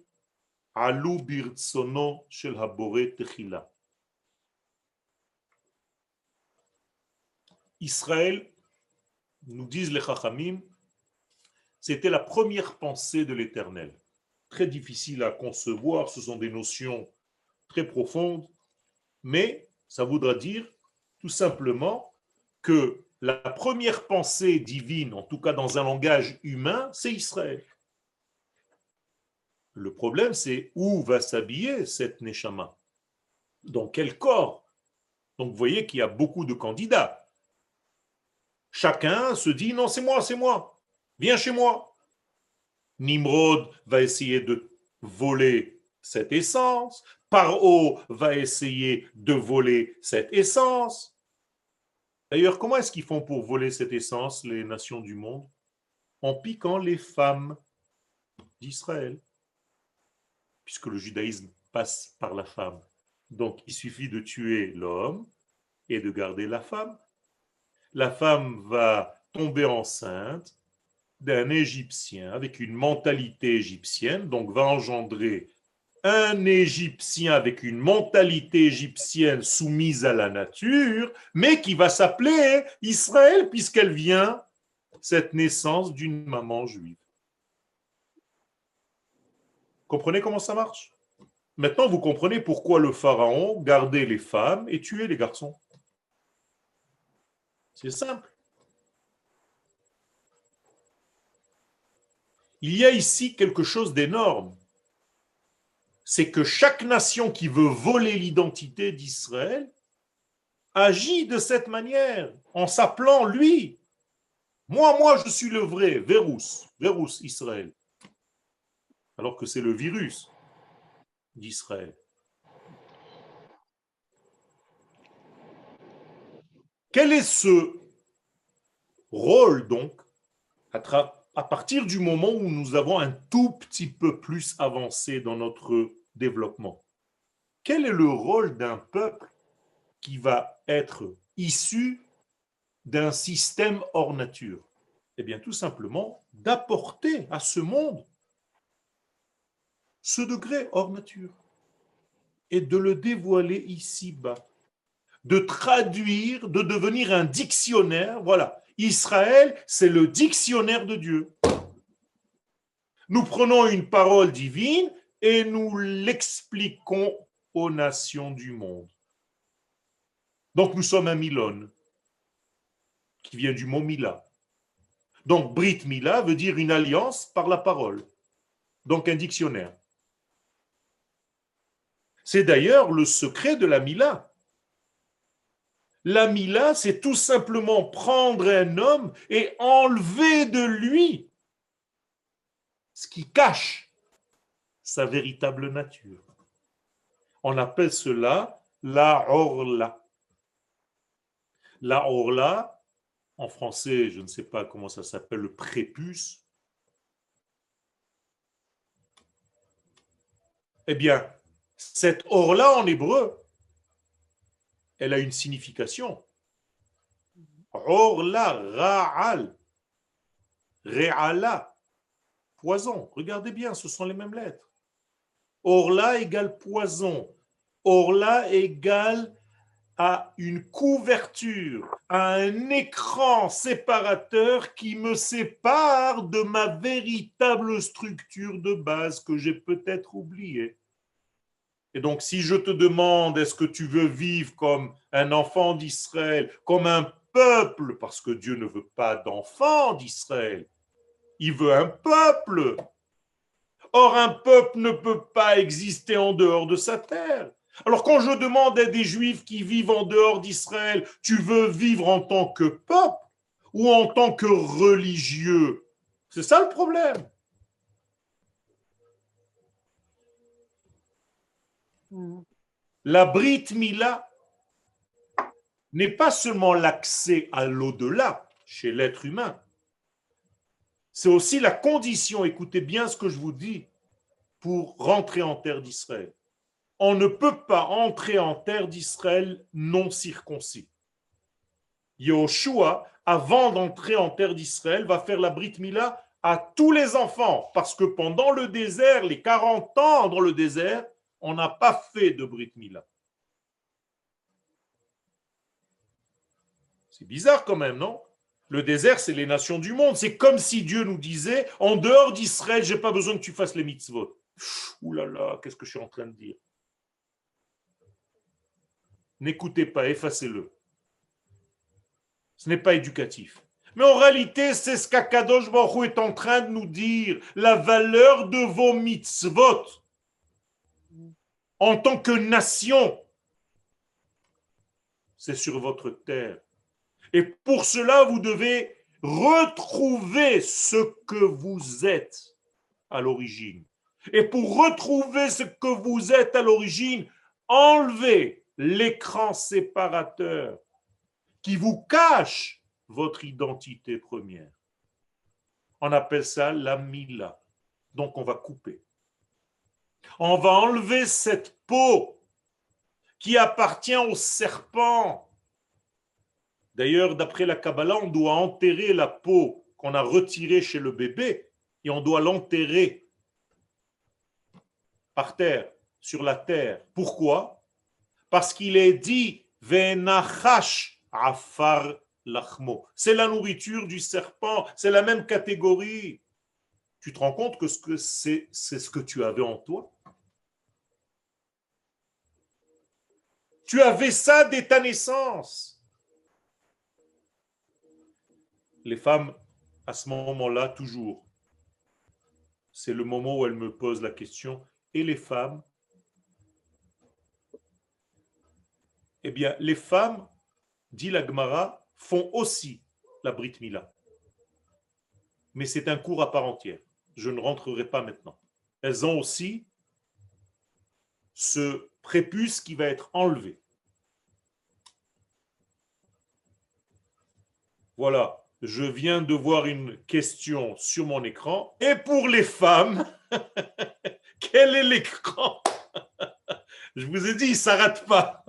alou birtsono shel habore techila. Israël, nous disent les Chachamim, c'était la première pensée de l'Éternel. Très difficile à concevoir, ce sont des notions très profondes, mais ça voudra dire tout simplement que la première pensée divine, en tout cas dans un langage humain, c'est Israël. Le problème, c'est où va s'habiller cette Neshama? Dans quel corps? Donc vous voyez qu'il y a beaucoup de candidats. Chacun se dit, non, c'est moi, viens chez moi. Nimrod va essayer de voler cette essence. Paro va essayer de voler cette essence. D'ailleurs, comment est-ce qu'ils font pour voler cette essence, les nations du monde? En piquant les femmes d'Israël, puisque le judaïsme passe par la femme. Donc, il suffit de tuer l'homme et de garder la femme. La femme va tomber enceinte d'un Égyptien avec une mentalité égyptienne, donc va engendrer un Égyptien avec une mentalité égyptienne soumise à la nature, mais qui va s'appeler Israël puisqu'elle vient, cette naissance d'une maman juive. Comprenez comment ça marche? Maintenant, vous comprenez pourquoi le pharaon gardait les femmes et tuait les garçons. C'est simple. Il y a ici quelque chose d'énorme. C'est que chaque nation qui veut voler l'identité d'Israël agit de cette manière, en s'appelant lui. Moi, je suis le vrai, Vérous Israël. Alors que c'est le virus d'Israël. Quel est ce rôle, donc, à partir du moment où nous avons un tout petit peu plus avancé dans notre développement? Quel est le rôle d'un peuple qui va être issu d'un système hors nature? Eh bien, tout simplement, d'apporter à ce monde ce degré hors nature et de le dévoiler ici-bas, de traduire, de devenir un dictionnaire. Voilà, Israël, c'est le dictionnaire de Dieu. Nous prenons une parole divine et nous l'expliquons aux nations du monde. Donc nous sommes un Milon, qui vient du mot Mila. Donc Brit Mila veut dire une alliance par la parole. Donc un dictionnaire. C'est d'ailleurs le secret de la Mila. La Mila, c'est tout simplement prendre un homme et enlever de lui ce qui cache sa véritable nature. On appelle cela la orla. La orla, en français, je ne sais pas comment ça s'appelle, le prépuce. Eh bien, cette orla en hébreu, elle a une signification. Orla, ra'al, re'ala, poison. Regardez bien, ce sont les mêmes lettres. Orla égale poison. Orla égale à une couverture, à un écran séparateur qui me sépare de ma véritable structure de base que j'ai peut-être oubliée. Et donc, si je te demande, est-ce que tu veux vivre comme un enfant d'Israël, comme un peuple, parce que Dieu ne veut pas d'enfants d'Israël, il veut un peuple. Or, un peuple ne peut pas exister en dehors de sa terre. Alors, quand je demande à des juifs qui vivent en dehors d'Israël, tu veux vivre en tant que peuple ou en tant que religieux? C'est ça le problème. La Brit Mila n'est pas seulement l'accès à l'au-delà chez l'être humain, c'est aussi la condition, écoutez bien ce que je vous dis, pour rentrer en terre d'Israël. On ne peut pas entrer en terre d'Israël non circoncis. Yoshua, avant d'entrer en terre d'Israël, va faire la Brit Mila à tous les enfants, parce que pendant le désert, les 40 ans dans le désert, on n'a pas fait de Brit Mila. C'est bizarre quand même, non? Le désert, c'est les nations du monde. C'est comme si Dieu nous disait, en dehors d'Israël, je n'ai pas besoin que tu fasses les mitzvot. Ouh là là, qu'est-ce que je suis en train de dire? N'écoutez pas, effacez-le. Ce n'est pas éducatif. Mais en réalité, c'est ce qu'Akadosh Baruch Hu est en train de nous dire. La valeur de vos mitzvot en tant que nation, c'est sur votre terre. Et pour cela, vous devez retrouver ce que vous êtes à l'origine. Et pour retrouver ce que vous êtes à l'origine, enlevez l'écran séparateur qui vous cache votre identité première. On appelle ça la mila. Donc on va couper. On va enlever cette peau qui appartient au serpent. D'ailleurs, d'après la Kabbalah, on doit enterrer la peau qu'on a retirée chez le bébé et on doit l'enterrer par terre. sur la terre. Pourquoi? Parce qu'il est dit Venachash afar lachmo. C'est la nourriture du serpent, c'est la même catégorie. Tu te rends compte que c'est ce que tu avais en toi? Tu avais ça dès ta naissance. Les femmes, à ce moment-là, toujours, c'est le moment où elles me posent la question. Et les femmes? Eh bien, les femmes, dit la Gemara, font aussi la Brit Mila. Mais c'est un cours à part entière. Je ne rentrerai pas maintenant. Elles ont aussi ce prépuce qui va être enlevé. Voilà, je viens de voir une question sur mon écran. Et pour les femmes, quel est l'écran? Je vous ai dit, ça ne s'arrête pas.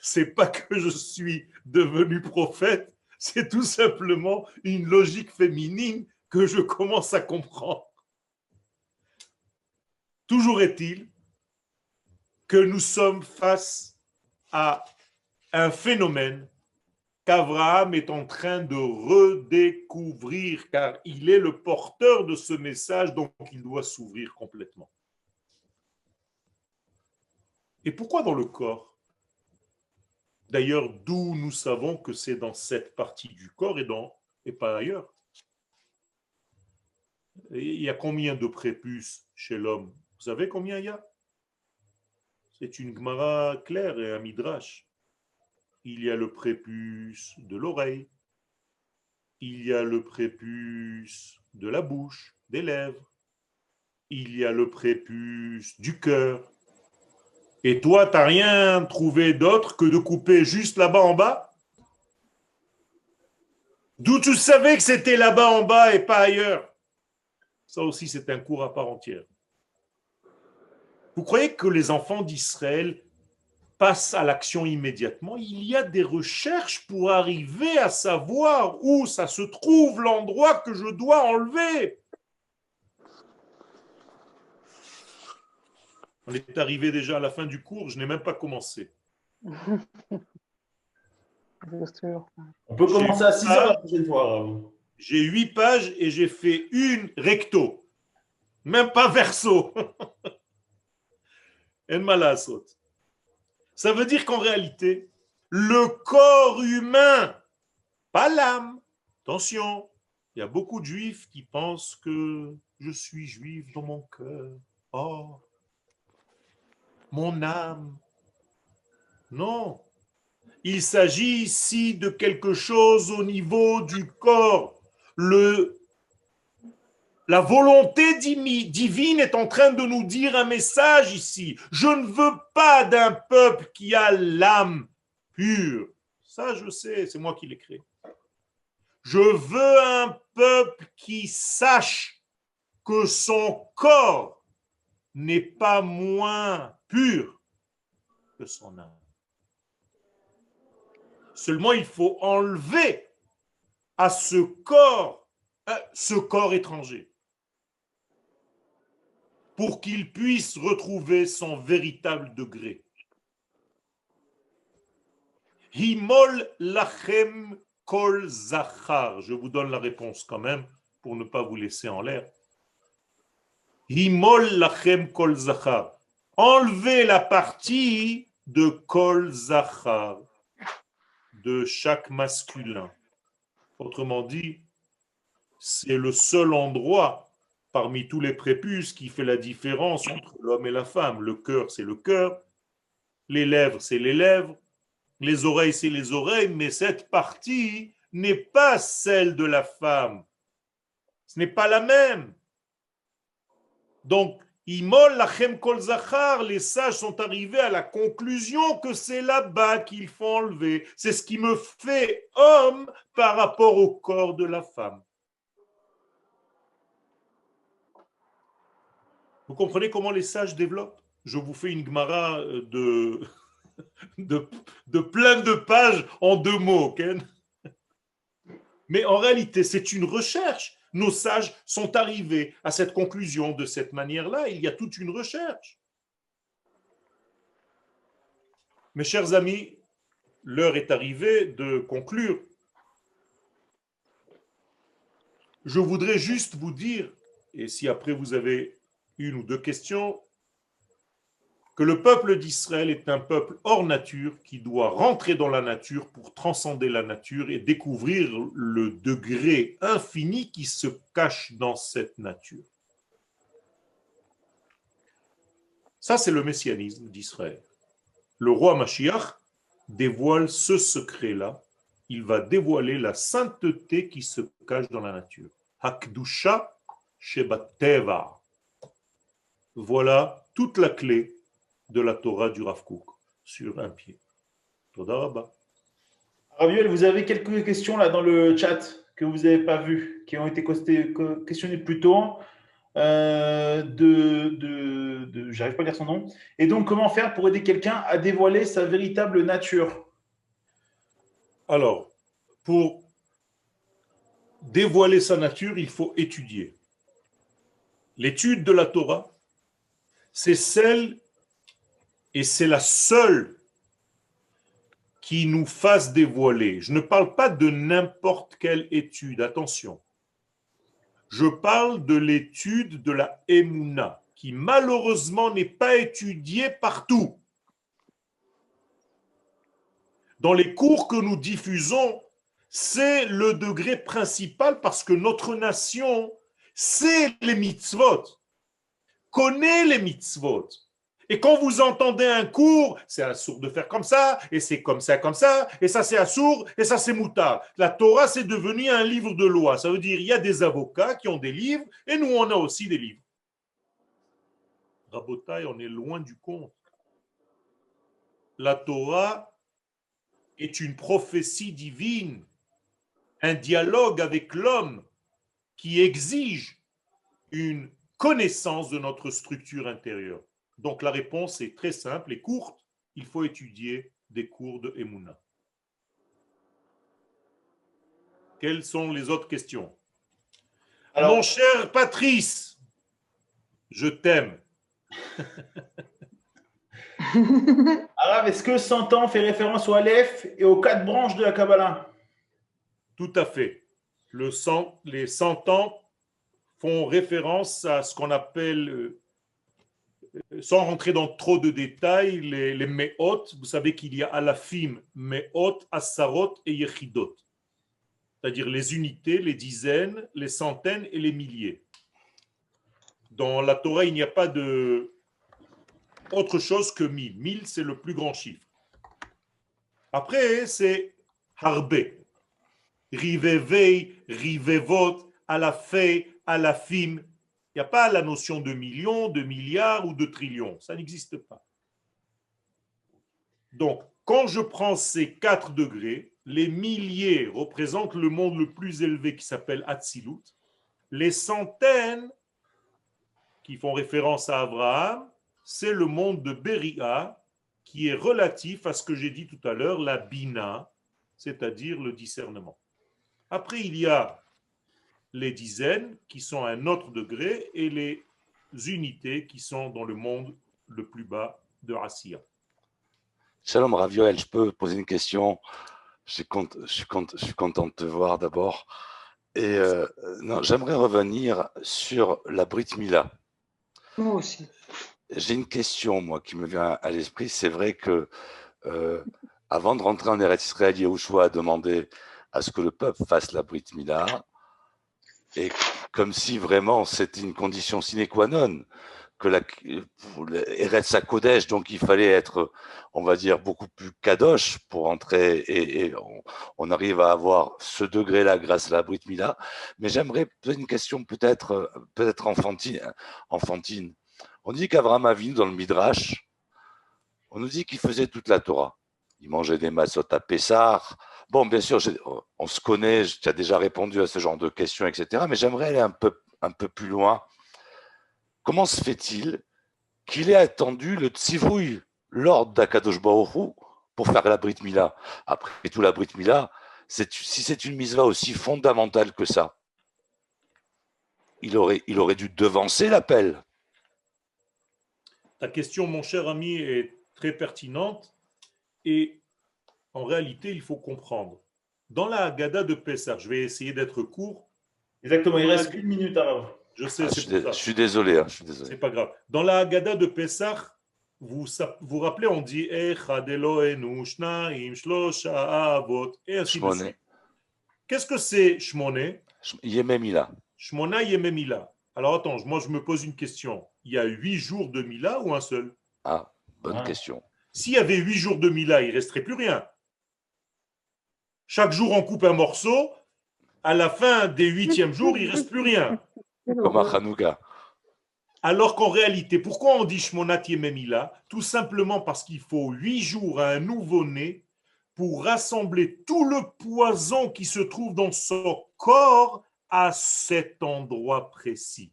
C'est pas que je suis devenu prophète, c'est tout simplement une logique féminine que je commence à comprendre. Toujours est-il que nous sommes face à un phénomène qu'Abraham est en train de redécouvrir, car il est le porteur de ce message, donc il doit s'ouvrir complètement. Et pourquoi dans le corps? D'ailleurs, d'où nous savons que c'est dans cette partie du corps et pas ailleurs. Et il y a combien de prépuces chez l'homme? Vous savez combien il y a? C'est une Gemara claire et un midrash. Il y a le prépuce de l'oreille, il y a le prépuce de la bouche, des lèvres, il y a le prépuce du cœur. Et toi, tu n'as rien trouvé d'autre que de couper juste là-bas en bas? D'où tu savais que c'était là-bas en bas et pas ailleurs? Ça aussi, c'est un cours à part entière. Vous croyez que les enfants d'Israël passent à l'action immédiatement? Il y a des recherches pour arriver à savoir où ça se trouve, l'endroit que je dois enlever. On est arrivé déjà à la fin du cours, je n'ai même pas commencé. On peut commencer à 6 heures la prochaine fois. J'ai 8 pages et j'ai fait une recto. Même pas verso. En malasot. Ça veut dire qu'en réalité, le corps humain, pas l'âme. Attention, il y a beaucoup de juifs qui pensent que je suis juif dans mon cœur. Oh, mon âme. Non. Il s'agit ici de quelque chose au niveau du corps. La volonté divine est en train de nous dire un message ici. Je ne veux pas d'un peuple qui a l'âme pure. Ça, je sais, c'est moi qui l'ai créé. Je veux un peuple qui sache que son corps n'est pas moins pur que son âme. Seulement, il faut enlever à ce corps étranger, pour qu'il puisse retrouver son véritable degré. Himol lachem kol zachar. Je vous donne la réponse quand même, pour ne pas vous laisser en l'air. Himol lachem kol zachar. Enlevez la partie de kol zachar, de chaque masculin. Autrement dit, c'est le seul endroit parmi tous les prépuces qui fait la différence entre l'homme et la femme. Le cœur, c'est le cœur. Les lèvres, c'est les lèvres. Les oreilles, c'est les oreilles. Mais cette partie n'est pas celle de la femme. Ce n'est pas la même. Donc, Imol lachem kol zachar, les sages sont arrivés à la conclusion que c'est là-bas qu'il faut enlever. C'est ce qui me fait homme par rapport au corps de la femme. Vous comprenez comment les sages développent? Je vous fais une Gemara de plein de pages en 2 mots. Ken. Mais en réalité, c'est une recherche. Nos sages sont arrivés à cette conclusion de cette manière-là. Il y a toute une recherche. Mes chers amis, l'heure est arrivée de conclure. Je voudrais juste vous dire, et si après vous avez une ou deux questions, que le peuple d'Israël est un peuple hors nature qui doit rentrer dans la nature pour transcender la nature et découvrir le degré infini qui se cache dans cette nature. Ça, c'est le messianisme d'Israël. Le roi Mashiach dévoile ce secret-là. Il va dévoiler la sainteté qui se cache dans la nature. Hakdusha shebateva. Voilà toute la clé de la Torah du Rav Kook sur un pied. Toda Rabba. Raviel, vous avez quelques questions là dans le chat que vous n'avez pas vues, qui ont été questionnées plus tôt. J'arrive pas à lire son nom. Et donc, comment faire pour aider quelqu'un à dévoiler sa véritable nature? Alors, pour dévoiler sa nature, il faut étudier. L'étude de la Torah, c'est celle et c'est la seule qui nous fasse dévoiler. Je ne parle pas de n'importe quelle étude, attention. Je parle de l'étude de la Emouna, qui malheureusement n'est pas étudiée partout. Dans les cours que nous diffusons, c'est le degré principal parce que notre nation sait les mitzvot, connaît les mitzvot. Et quand vous entendez un cours, c'est assourd de faire comme ça, et c'est comme ça, et ça c'est assourd, et ça c'est moutard. La Torah, c'est devenu un livre de loi. Ça veut dire il y a des avocats qui ont des livres, et nous, on a aussi des livres. Rabotai, on est loin du compte. La Torah est une prophétie divine, un dialogue avec l'homme qui exige une connaissance de notre structure intérieure. Donc la réponse est très simple et courte. Il faut étudier des cours de Emouna. Quelles sont les autres questions? Alors, mon cher Patrice, je t'aime. Arabe, est-ce que 100 ans fait référence au Aleph et aux 4 branches de la Kabbalah? Tout à fait. Les 100 ans font référence à ce qu'on appelle, sans rentrer dans trop de détails, les Me'ot. Vous savez qu'il y a Alafim, Me'ot, Asarot et Yechidot. C'est-à-dire les unités, les dizaines, les centaines et les milliers. Dans la Torah, il n'y a pas de autre chose que 1000. 1000, c'est le plus grand chiffre. Après, c'est Harbe. Rivevei, Rivevot, Alafei, Alafim. Il n'y a pas la notion de millions, de milliards ou de trillions. Ça n'existe pas. Donc, quand je prends ces 4 degrés, les milliers représentent le monde le plus élevé qui s'appelle Hatzilut. Les centaines qui font référence à Abraham, c'est le monde de Beria qui est relatif à ce que j'ai dit tout à l'heure, la Bina, c'est-à-dire le discernement. Après, il y a les dizaines qui sont à un autre degré et les unités qui sont dans le monde le plus bas de Rassia. Shalom Ravioel, je peux poser une question? Je suis content de te voir d'abord. Et non, j'aimerais revenir sur la Brit Mila. Moi aussi. J'ai une question, moi, qui me vient à l'esprit. C'est vrai que avant de rentrer en Eretz Israël, Yehoshua a demandé à ce que le peuple fasse la Brit Mila, et comme si vraiment c'était une condition sine qua non, que Eretz HaKodesh, donc il fallait être, on va dire, beaucoup plus kadosh pour entrer, et on arrive à avoir ce degré-là grâce à la Brit Mila. Mais j'aimerais poser une question peut-être enfantine. On dit qu'Avraham Avinu, dans le Midrash, on nous dit qu'il faisait toute la Torah. Il mangeait des matzot à Pessah. Bon, bien sûr, on se connaît, tu as déjà répondu à ce genre de questions, etc. Mais j'aimerais aller un peu plus loin. Comment se fait-il qu'il ait attendu le tzivouï, l'ordre d'Akadosh Baruch Hu, pour faire la Brit Mila? Après tout, la Brit Mila, si c'est une mitzvah aussi fondamentale que ça, il aurait dû devancer l'appel. Ta question, mon cher ami, est très pertinente. Et en réalité, il faut comprendre. Dans la Haggadah de Pessah, je vais essayer d'être court. Exactement, il reste 1 minute, Arav. Je sais, Ah, c'est pour ça. je suis désolé. Je suis désolé. C'est pas grave. Dans la Haggadah de Pessah, vous rappelez, on dit Echad Eloheinu Shnaim Shlosha Avot, et ainsi de Shmoné. suite. Qu'est-ce que c'est Shmoné? Yemé Mila. Shmona Yemé Mila. Alors attends, moi je me pose une question. Il y a 8 jours de Mila ou un seul? Ah, bonne Ah. question. S'il y avait 8 jours de Mila, il ne resterait plus rien. Chaque jour, on coupe un morceau. À la fin des 8e jours, il ne reste plus rien. Comme à Hanouka. Alors qu'en réalité, pourquoi on dit Shmonat Yemé Mila? Tout simplement parce qu'il faut 8 jours à un nouveau-né pour rassembler tout le poison qui se trouve dans son corps à cet endroit précis.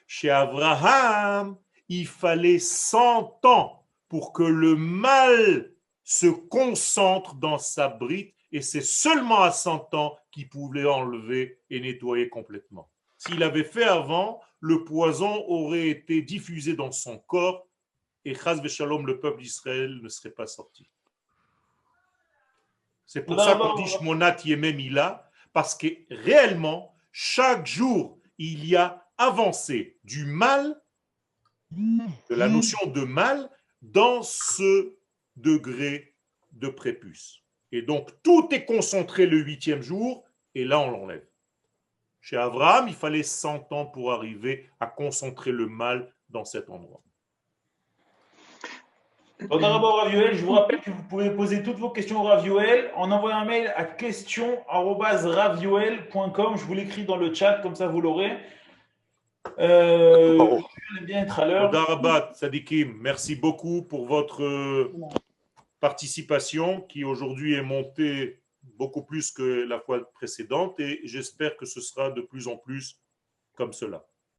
Chez Abraham, il fallait 100 ans pour que le mal se concentre dans sa brite, et c'est seulement à 100 ans qu'il pouvait enlever et nettoyer complètement. S'il avait fait avant, le poison aurait été diffusé dans son corps et Chaz v'Shalom, le peuple d'Israël ne serait pas sorti. C'est pour ça qu'on dit Shmonat Yemé Mila, parce que réellement, chaque jour, il y a avancé du mal, de la notion de mal, dans ce degré de prépuce. Et donc, tout est concentré le 8e jour, et là, on l'enlève. Chez Abraham, il fallait 100 ans pour arriver à concentrer le mal dans cet endroit. D'abord, Rav Yoel, je vous rappelle que vous pouvez poser toutes vos questions au Rav Yoel en envoyant un mail à question@ravyoel.com. Je vous l'écris dans le chat, comme ça vous l'aurez. Oh. J'aime bien être à l'heure. Oda Sadikim, merci beaucoup pour votre participation qui aujourd'hui est montée beaucoup plus que la fois précédente et j'espère que ce sera de plus en plus comme cela.